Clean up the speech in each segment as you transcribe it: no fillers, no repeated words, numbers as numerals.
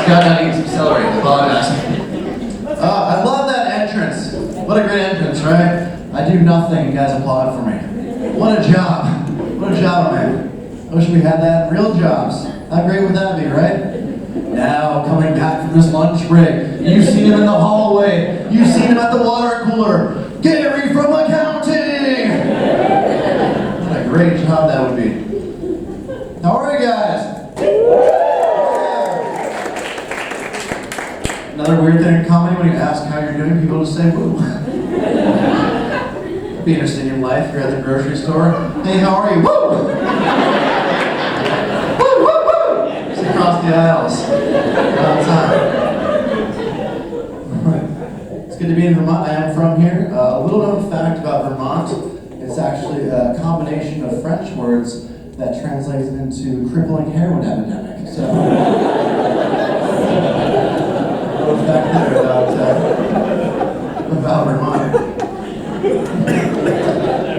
Got out eating some celery. Apologize. I love that entrance. What a great entrance, right? I do nothing, you guys applaud for me. What a job. What a job, man. I wish we had that in real jobs. How great would that be, right? Now, coming back from this lunch break, you've seen him in the hallway. You've seen him at the water cooler. Gary from accounting! What a great job that would be. How are you guys? Another weird thing in comedy, when you ask how you're doing, people just say, woo. Be interesting in life. You're at the grocery store. Hey, how are you? Woo! Woo, woo, woo! Just across the aisles. All the time. It's good to be in Vermont. I am from here. A little known fact about Vermont, it's actually a combination of French words that translates into crippling heroin epidemic. So, a little fact there about Vermont.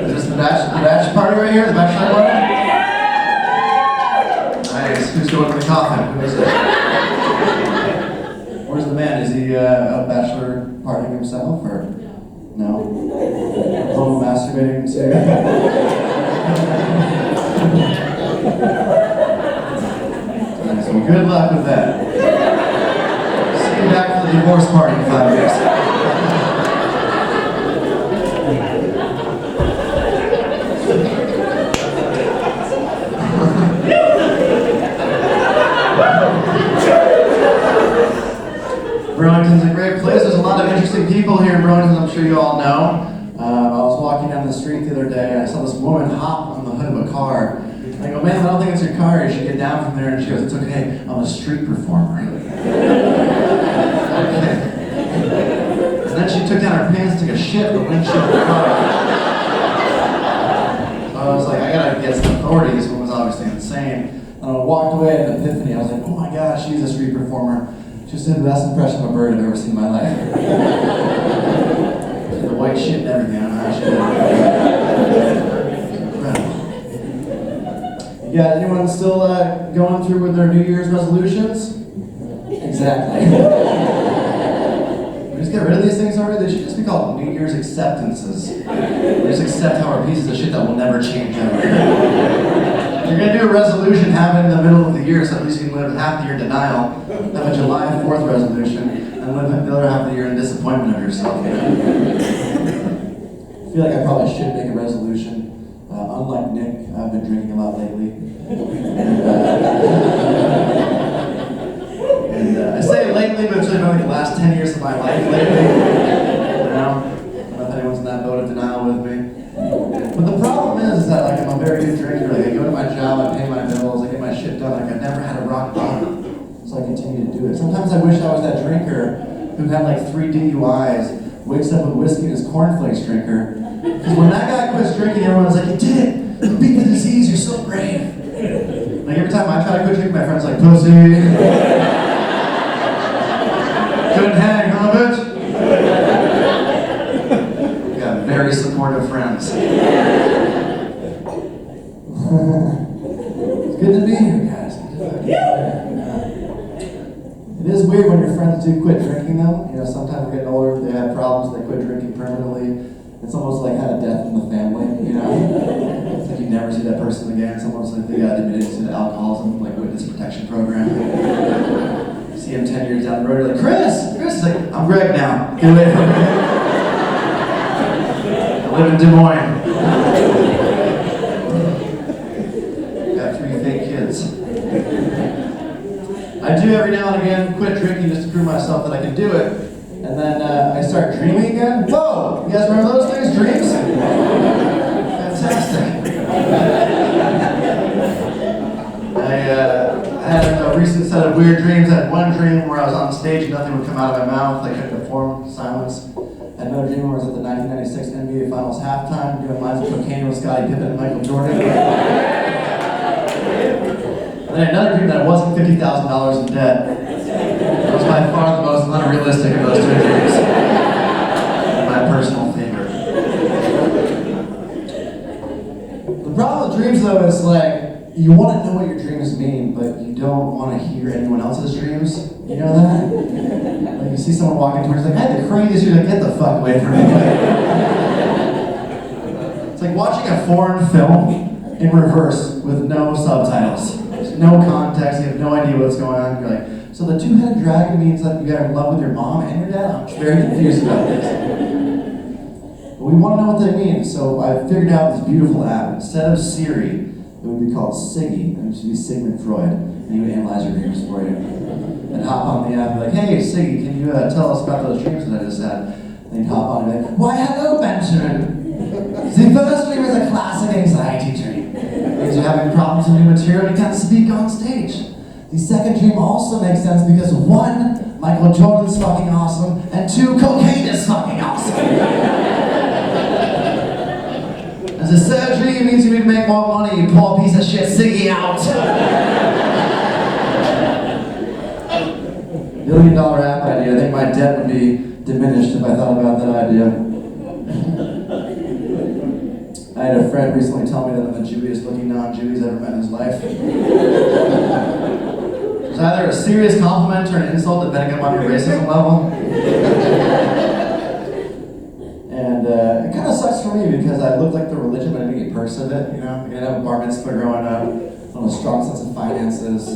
Is this the batch party right here? The bachelor party? Nice. Who's going to the coffin? Who is it? Where's the man? Is he a bachelor partying himself or no? Home masturbating too? Nice. Well, good luck with that. See you back for the divorce party in 5 years. Burlington's a great place. There's a lot of interesting people here in Burlington, I'm sure you all know. I was walking down the street the other day and I saw this woman hop on the hood of a car. I go, man, I don't think it's your car. You should get down from there. And she goes, it's okay, I'm a street performer. Okay. And then she took down her pants and took a shit in the windshield of the car. So I was like, I gotta get some authority. This woman was obviously insane. And I walked away in an epiphany. I was like, oh my gosh, she's a street performer. She did the best impression of a bird I've ever seen in my life. The white shit and everything. I don't know how she did it. Incredible. Yeah, anyone still going through with their New Year's resolutions? Exactly. We just get rid of these things already? They should just be called New Year's acceptances. We just accept how we're pieces of shit that will never change ever. If you're going to do a resolution, have it in the middle of the year, so at least you can live half the year in denial, have a July 4th resolution, and live the other half of the year in disappointment of yourself. You know? I feel like I probably should make a resolution. Unlike Nick, I've been drinking a lot lately. And I say lately, but it's really been like the last 10 years of my life lately. You know? I don't know if anyone's in that boat of denial with me. But the problem is that like I'm a very good drinker. Like I go to my job, I pay my bills, I get my shit done. Like I've never had a rock bottom, so I continue to do it. Sometimes I wish I was that drinker who had like 3 DUIs, wakes up with whiskey in his cornflakes drinker. Because when that guy quits drinking, everyone's like, you did it! You beat the disease, you're so brave. Like every time I try to quit drinking, my friend's like, pussy. Couldn't hang, huh, bitch? Very supportive friends. It's good to be here, guys. It is weird when your friends do quit drinking, though. You know, sometimes they're getting older, they have problems, they quit drinking permanently. It's almost like had a death in the family, you know? It's like you never see that person again. It's almost like they got admitted to the alcoholism, like witness protection program. You see him 10 years down the road, you're like, Chris! Chris is like, I'm Greg now. Get away from me. I live in Des Moines. Got 3 fake kids. I do every now and again quit drinking just to prove myself that I can do it. And then I start dreaming again. Whoa! You guys remember those things? Dreams? Fantastic. I had a recent set of weird dreams. I had one dream where I was on stage and nothing would come out of my mouth. I couldn't perform, silence. I had another dream where I was at the 1996 NBA Finals halftime doing lines of cocaine with Scottie Pippen and Michael Jordan. And then another dream that I wasn't $50,000 in debt. That was by far the most unrealistic of those 2 dreams. My personal favorite. The problem with dreams, though, is like, you want to know what your dreams mean, but you don't want to hear anyone else's dreams. You know that? Like you see someone walking towards you, like, I had the craziest, you're like, get the fuck away from me. It's like watching a foreign film in reverse with no subtitles. There's no context, you have no idea what's going on. You're like, so the two-headed dragon means that you got in love with your mom and your dad? I'm very confused about this. But we want to know what they mean, so I figured out this beautiful app. Instead of Siri, it would be called Siggy, and it used to be Sigmund Freud, and he would analyze your dreams for you. And hop on the app and be like, hey, Siggy, can you tell us about those dreams that I just had? And he'd hop on and be like, why, hello, Benjamin. The first dream is a classic anxiety dream. Means you're having problems with new material and you can't speak on stage. The second dream also makes sense because 1, Michael Jordan's fucking awesome, and 2, cocaine is fucking awesome. As a third dream means you need to make more money, you poor piece of shit, Siggy out. $1 billion app idea. I think my debt would be diminished if I thought about that idea. I had a friend recently tell me that I'm the Jewiest looking non-Jew he's ever met in his life. It's either a serious compliment or an insult depending upon your racism level. And it kind of sucks for me because I look like the religion, but I didn't get perks of it, you know? I didn't have a bar mitzvah growing up, I don't have a strong sense of finances.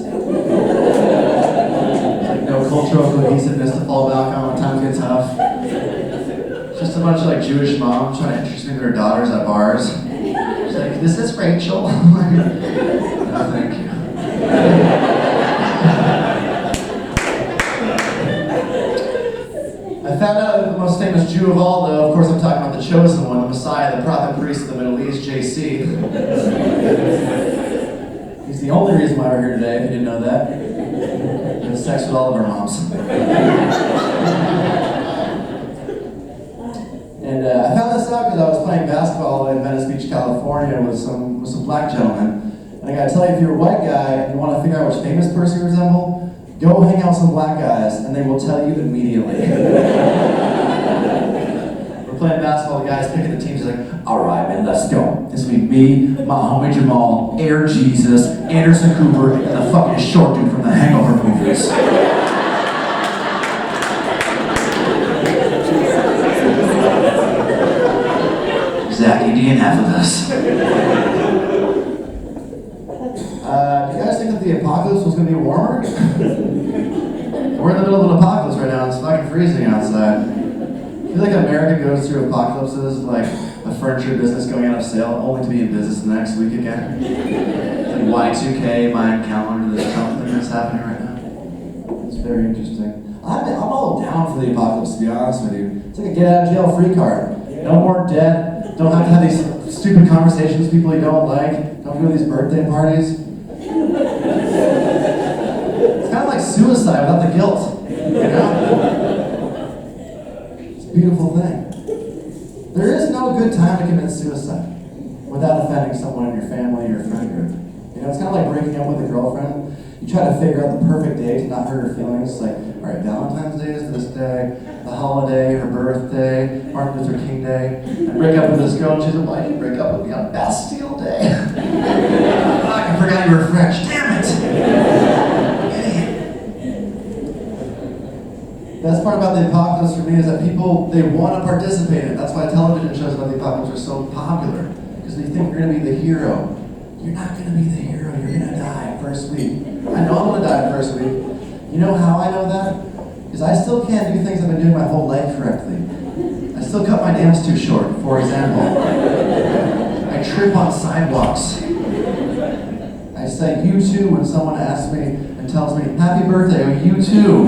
Like no cultural cohesiveness to fall back on when times get tough. Just a bunch of like Jewish moms trying to introduce me to their daughters at bars. She's like, this is Rachel. I'm like, no, thank you. I found out that the most famous Jew of all, though, of course I'm talking about the chosen one, the Messiah, the prophet priest of the Middle East, JC. He's the only reason why we're here today, if you didn't know that. He has sex with all of our moms. And I found this out because I was playing basketball in Venice Beach, California with some black gentlemen. And I gotta tell you, if you're a white guy and you want to figure out which famous person you resemble, go hang out with some black guys and they will tell you immediately. We're playing basketball, the guy's picking the teams, he's like, alright man, let's go. This will be me, my homie Jamal, Air Jesus, Anderson Cooper, and the fucking short dude from the Hangover movies. Zachy, do you have with us? Do you guys think that the apocalypse was going to be warmer? We're in the middle of an apocalypse right now, it's fucking freezing outside. I feel like America goes through apocalypses like a furniture business going out of sale, only to be in business the next week again. It's like Y2K, Mayan calendar, this Trump thing that's happening right now. It's very interesting. I'm all down for the apocalypse, to be honest with you. It's like a get out of jail free card. No more debt. Don't have to have these stupid conversations with people you don't like. Don't go to these birthday parties. It's kind of like suicide without the guilt, you know? It's a beautiful thing. There is no good time to commit suicide without offending someone in your family or your friend group. You know, it's kind of like breaking up with a girlfriend. You try to figure out the perfect day to not hurt her feelings. It's like, all right, Valentine's Day is this day, the holiday, her birthday, Martin Luther King Day. I break up with this girl and she's like, why did you break up with me on Bastille Day? Fuck, I forgot you were French. Damn it! Idiot. Best part about the apocalypse for me is that people, they want to participate in it. That's why television shows about the apocalypse are so popular. Because they think you're going to be the hero. You're not going to be the hero. You're going to die first week. I know I'm going to die first week. You know how I know that? Because I still can't do things I've been doing my whole life correctly. I still cut my nails too short, for example. I trip on sidewalks. I say you too when someone asks me and tells me, happy birthday, oh you too.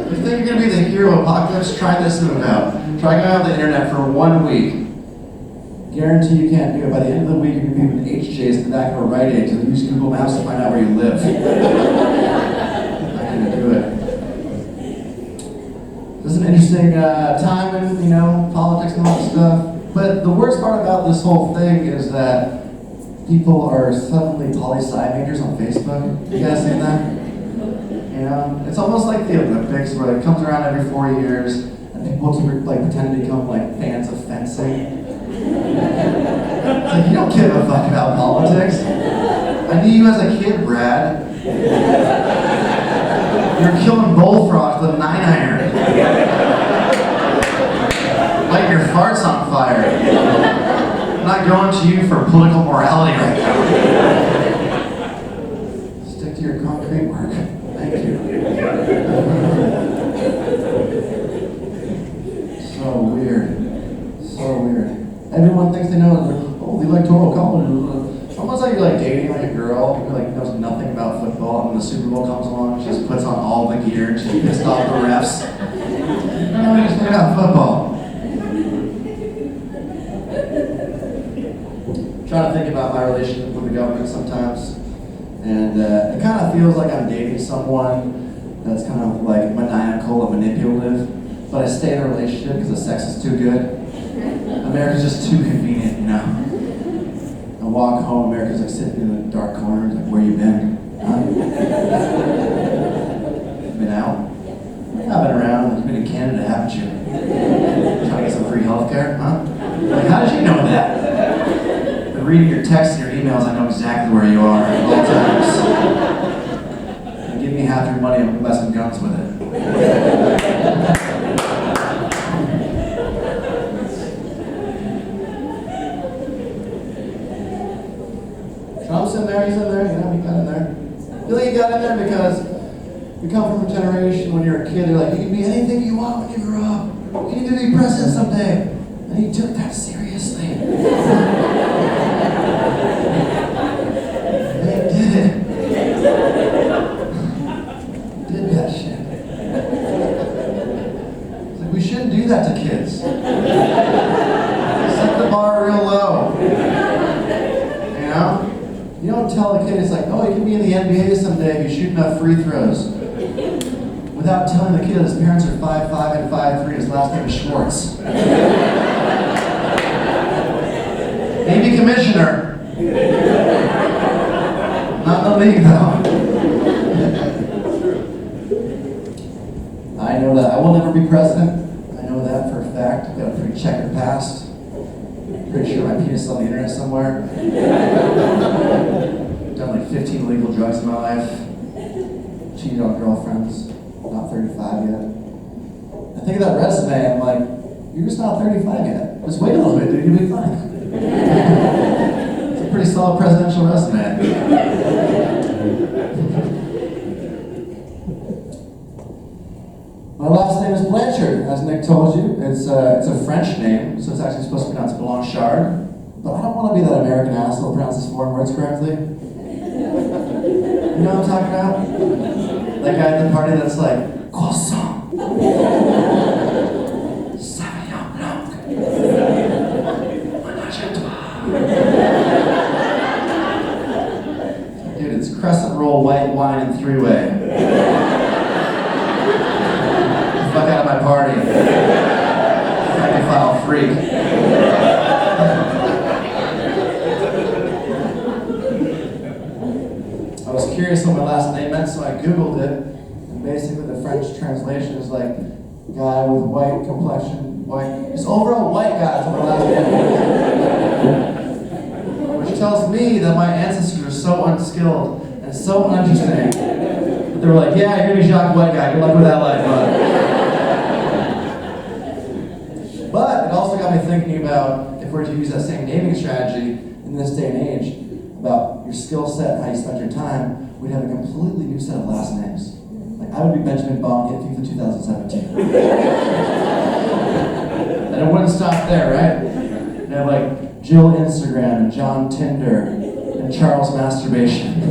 You think you're going to be the hero of apocalypse? Try this move out. Try going on the internet for 1 week. Guarantee you can't do it. By the end of the week, you're going to be with HJs in the back of a Rite Aid to use Google Maps to find out where you live. I'm not going to do it. This is an interesting time in, you know, politics and all that stuff. But the worst part about this whole thing is that people are suddenly poli-sci majors on Facebook. You guys seen that? You know, it's almost like the Olympics where it comes around every 4 years. And people to like pretend to become like fans of fencing. It's like, you don't give a fuck about politics. I knew you as a kid, Brad. You're killing bullfrogs with a 9-iron. Light your farts on fire. I'm not going to you for political morality right now. Stick to your concrete work. Thank you. So weird. So weird. Everyone thinks they know, oh, the electoral college. Almost like you're like dating like a girl who like knows nothing about football, and when the Super Bowl comes along, she just puts on all the gear and she's pissed off the refs. No, I just think about football. Trying to think about my relationship with the government sometimes, and it kind of feels like I'm dating someone that's kind of like maniacal and manipulative, but I stay in a relationship because the sex is too good. America's just too convenient, you know. I walk home, America's like sitting in a dark corner, like, where you been? Huh? Been out? I've been around, like, you've been in Canada, haven't you? Trying to get some free healthcare, huh? Like, how did you know that? But reading your texts and your emails, I know exactly where you are at all times. And give me half your money, I'm gonna buy some guns with it. Trump's in there, he's in there, you know, he got in there. I feel like he got in there because we come from a generation when you're a kid, they're like, you can be anything you want when you grow up. You can even be president someday. And he took that seriously. They did it. Did that shit. It's like, we shouldn't do that to kids. Set the bar real low. You know? You don't tell a kid, it's like, oh, you can be in the NBA someday if you shoot enough free throws. Without telling the kid that his parents are 5'5" and 5'3", his last name is Schwartz. Maybe commissioner. Not in the league, though. I know that. I will never be president. I know that for a fact. I've got a pretty checkered past. Pretty sure my penis is on the internet somewhere. Done like 15 illegal drugs in my life. Cheated on girlfriends. Not 35 yet. I think of that resume, I'm like, you're just not 35 yet. Just wait a little bit, dude, you'll be fine. It's a pretty solid presidential resume. My last name is Blanchard, as Nick told you. It's a French name, so it's actually supposed to be pronounced Blanchard. But I don't want to be that American asshole who pronounces foreign words correctly. You know what I'm talking about? That guy at the party that's like, croissant, Sauvignon Blanc, menage à trois. Dude, it's crescent roll, white wine, and three-way. Fuck out of my party. Francophile freak. I was curious what my last name meant, so I Googled it. And basically the French translation is like, guy with white complexion, white. Just overall white guy is my last name. Which tells me that my ancestors are so unskilled and so uninteresting that they were like, yeah, you're gonna be Jacques White guy. Good luck with that life, bud. But it also got me thinking about if we're to use that same naming strategy in this day and age, about your skill set and how you spend your time, we'd have a completely new set of last names. Like, I would be Benjamin Bong in FIFA 2017. And it wouldn't stop there, right? You have like Jill Instagram and John Tinder and Charles Masturbation.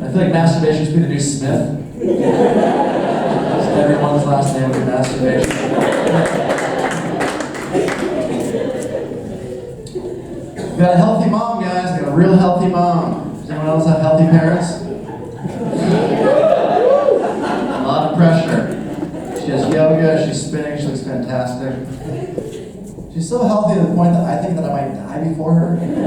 I feel like masturbation should be the new Smith. Everyone's last name would be Masturbation. We got a healthy mom, guys. We got a real healthy mom. Does anyone else have healthy parents? A lot of pressure. She has yoga, she's spinning, she looks fantastic. She's so healthy to the point that I think that I might die before her. You know?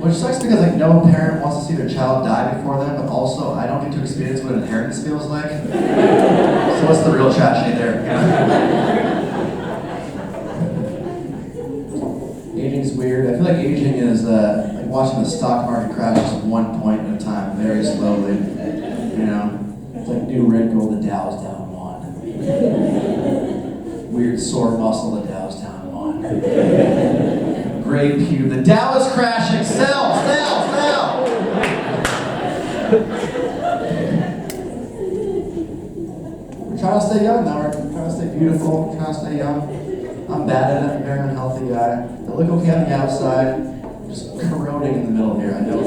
Which sucks because like no parent wants to see their child die before them, but also I don't get to experience what inheritance feels like. So what's the real tragedy there? Aging's weird. I feel like aging is like watching the stock market crash just one point at a time, very slowly. You know, it's like new red gold, the Dow's down 1. Weird sore muscle, the Dow's down 1. Great pew, the Dow is crashing. Sell. We're trying to stay young now. We're trying to stay beautiful. We're trying to stay young. I'm bad at it. I'm a very unhealthy guy. I look okay on the outside. I'm just corroding in the middle here. I know. I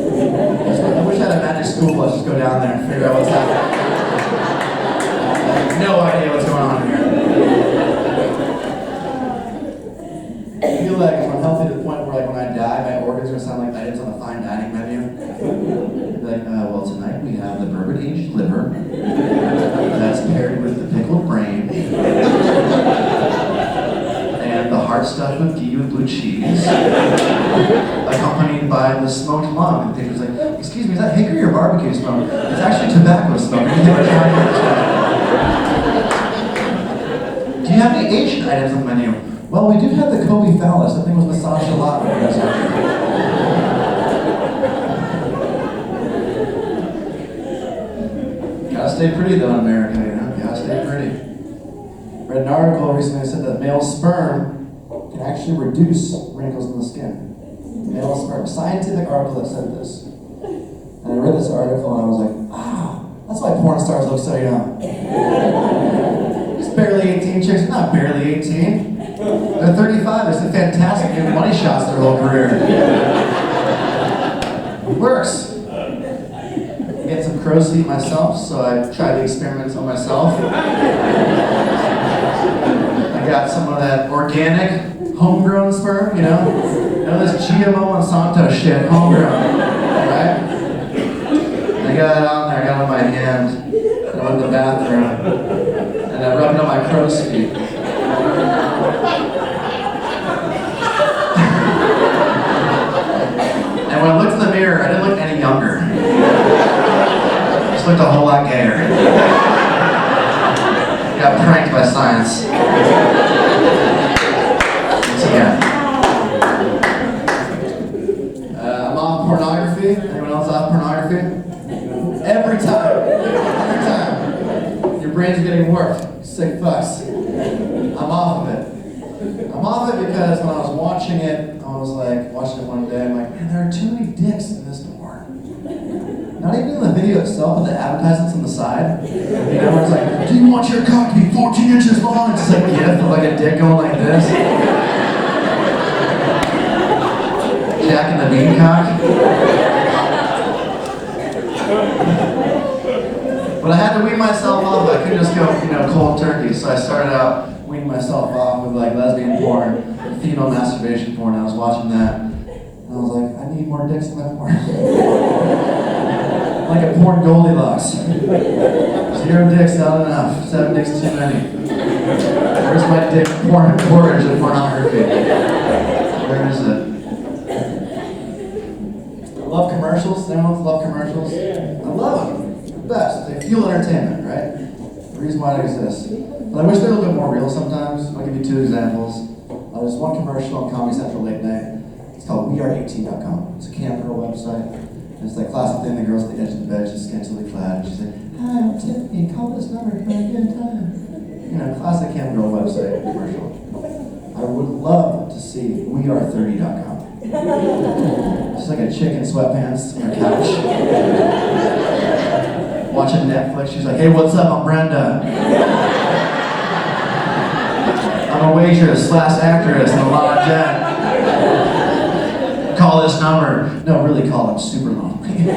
wish I had a magic school bus. Just go down there and figure out what's happening. I have no idea what's going on here. I feel like I'm healthy to the point where like when I die, my organs are gonna sound like items on a fine dining menu. Like, well, tonight we have the bourbon aged liver that's paired with the pickled brain and the heart stuffed with ghee with blue cheese, accompanied by the smoked lung. And things like, excuse me, is that hickory or barbecue smoke? It's actually tobacco smoke. Do you have any Asian items on the menu? Well, we do have the Kobe phallus. That thing was massaged a lot when I was younger. Gotta stay pretty though in America, you know? Gotta stay pretty. Read an article recently that said that male sperm can actually reduce wrinkles in the skin. Male sperm. Scientific article that said this. And I read this article and I was like, that's why porn stars look so young. It's barely 18 chicks. Not barely 18. They're 35, they're fantastic, giving money shots their whole career. It works. I get some crow's feet myself, so I tried the experiments on myself. I got some of that organic, homegrown sperm, you know? This GMO Monsanto shit, homegrown, right? I got it on there, I got it in my hand, and I went to the bathroom, and I rubbed it on my crow's feet. And when I looked in the mirror, I didn't look any younger. I just looked a whole lot gayer. Got pranked by science. So yeah. I'm off pornography. Anyone else off pornography? Every time. Your brain's getting warped. Sick fucks. I'm off of it. I'm off it because when I was watching it one day, I'm like, man, there are too many dicks in this porn. Not even in the video itself, but the advertisements on the side. You know, where it's like, do you want your cock to be 14 inches long? It's just like a gif of like a dick going like this. Jack and the Beancock. But I had to wean myself off. I couldn't just go, cold turkey. So I started out weaning myself off with like lesbian porn, female masturbation porn. I was watching that, and I was like, I need more dicks in my porn. Like a porn Goldilocks. 0 dicks, not enough. 7 dicks, too many. Where's my dick porn porridge and pornography? Where is it? I love commercials. Anyone love commercials? I love them. They're the best. They fuel entertainment, right? The reason why it exists. But I wish they were a little bit more real sometimes. I'll give you 2 examples. There's one commercial on Comedy Central late night. It's called weare18.com. It's a camgirl website. And it's like classic thing, the girl's at the edge of the bed, she's scantily clad, and she's like, hi, I'm Tiffany, call this number for a good time. Classic camgirl website commercial. I would love to see weare30.com. It's like a chick in sweatpants on her couch. Watching Netflix, she's like, hey, what's up, I'm Brenda. I'm a waitress / actress in a lot of debt. Call this number. No, really call it. Super lonely.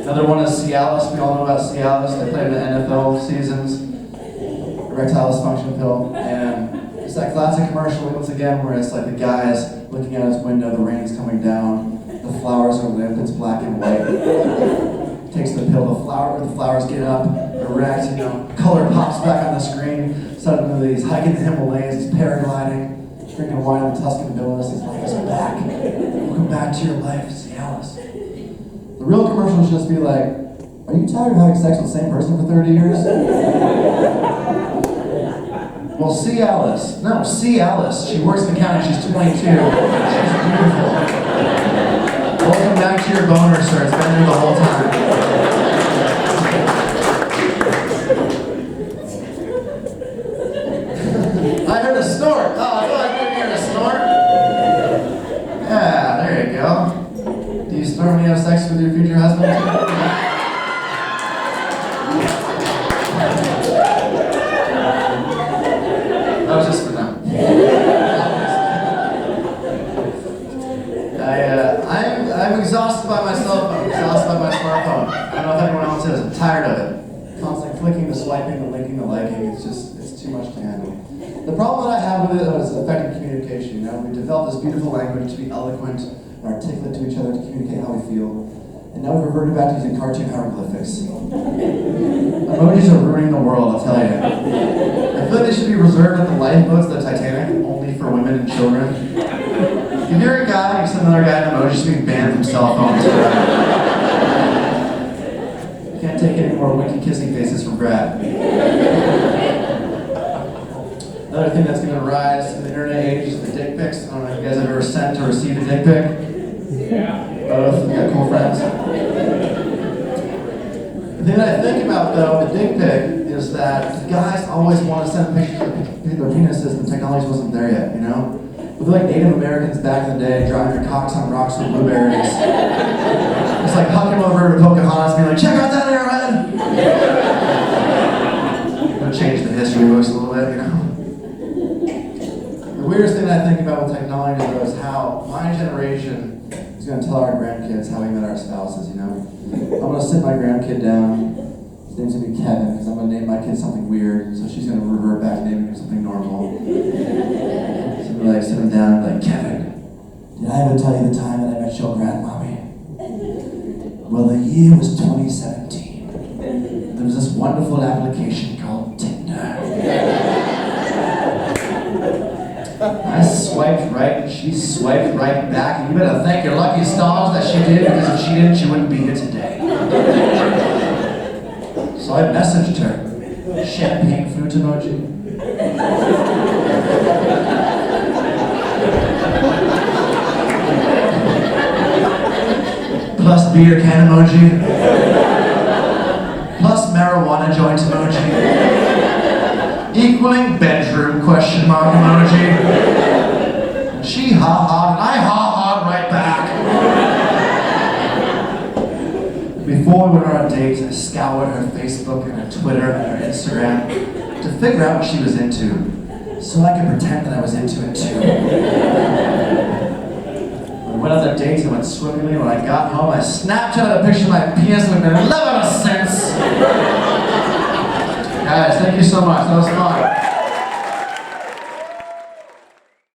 Another one is Cialis. We all know about Cialis. They played in the NFL seasons. Erectile dysfunction pill. And it's that classic commercial once again where it's like the guy's looking out his window, the rain's coming down, the flowers are limp, it's black and white. Takes the pill, the flowers get up, erect, color pops back on the screen. Suddenly he's hiking the Himalayas, he's paragliding. drinking wine in the Tuscan villas. His life is back. Welcome back to your life, see Alice. The real commercial should just be like, are you tired of having sex with the same person for 30 years? Well, see Alice. No, see Alice. She works in accounting. She's 22. She's beautiful. Welcome back to your boner, sir. It's been there the whole time. I heard a snort. Oh, I thought I couldn't hear a snort. Yeah, there you go. Do you snort when you have sex with your future husband? That was just for now. I'm exhausted by my cell phone, exhausted by my smartphone. I don't know if anyone else is. I'm tired of it. Constantly clicking, the swiping, the linking, the liking. It's too much to handle. The problem that I have with it is affecting communication. You know, we developed this beautiful language to be eloquent and articulate to each other to communicate how we feel. And now we've reverted back to using cartoon hieroglyphics. Emojis are ruining the world, I'll tell you. I feel like they should be reserved at the lifeboats of the Titanic, only for women and children. If you're a guy, you send another guy an emoji, should be banned from cell phones. You can't take any more winky kissing faces from Brad. Another thing that's going to rise in the internet age is the dick pics. I don't know if you guys have ever sent or received a dick pic. Yeah. Both, you got cool friends. The thing that I think about though, the dick pic, is that guys always want to send pictures of their penises and the technology wasn't there yet, you know? With like Native Americans back in the day, driving their cocks on rocks with blueberries. It's like hucking over to Pocahontas and being like, check out that arrowhead! It'll change the history books a little bit, you know? The weirdest thing that I think about with technology though is how my generation is going to tell our grandkids how we met our spouses, you know? I'm going to sit my grandkid down. His name's going to be Kevin, because I'm going to name my kid something weird, so she's going to revert back to naming him something normal. So I'm like, sit him down and be like, Kevin, did I ever tell you the time that I met your grandmommy? Well, the year was 2017. There was this wonderful application called Tinder. I swiped right and she swiped right back, and you better thank your lucky stars that she did, because if she didn't, she wouldn't be here today. So I messaged her. Champagne flute emoji. Plus beer can emoji. Plus marijuana joint emoji. Equaling bedroom question mark emoji. She ha-ha'd and I ha-ha'd right back. Before we went on our dates, I scoured her Facebook and her Twitter and her Instagram to figure out what she was into, so I could pretend that I was into it too. We went on the dates and went swimmingly. When I got home, I Snapchatted a picture of my penis and I've been in love ever since. Guys, thank you so much. That was fun.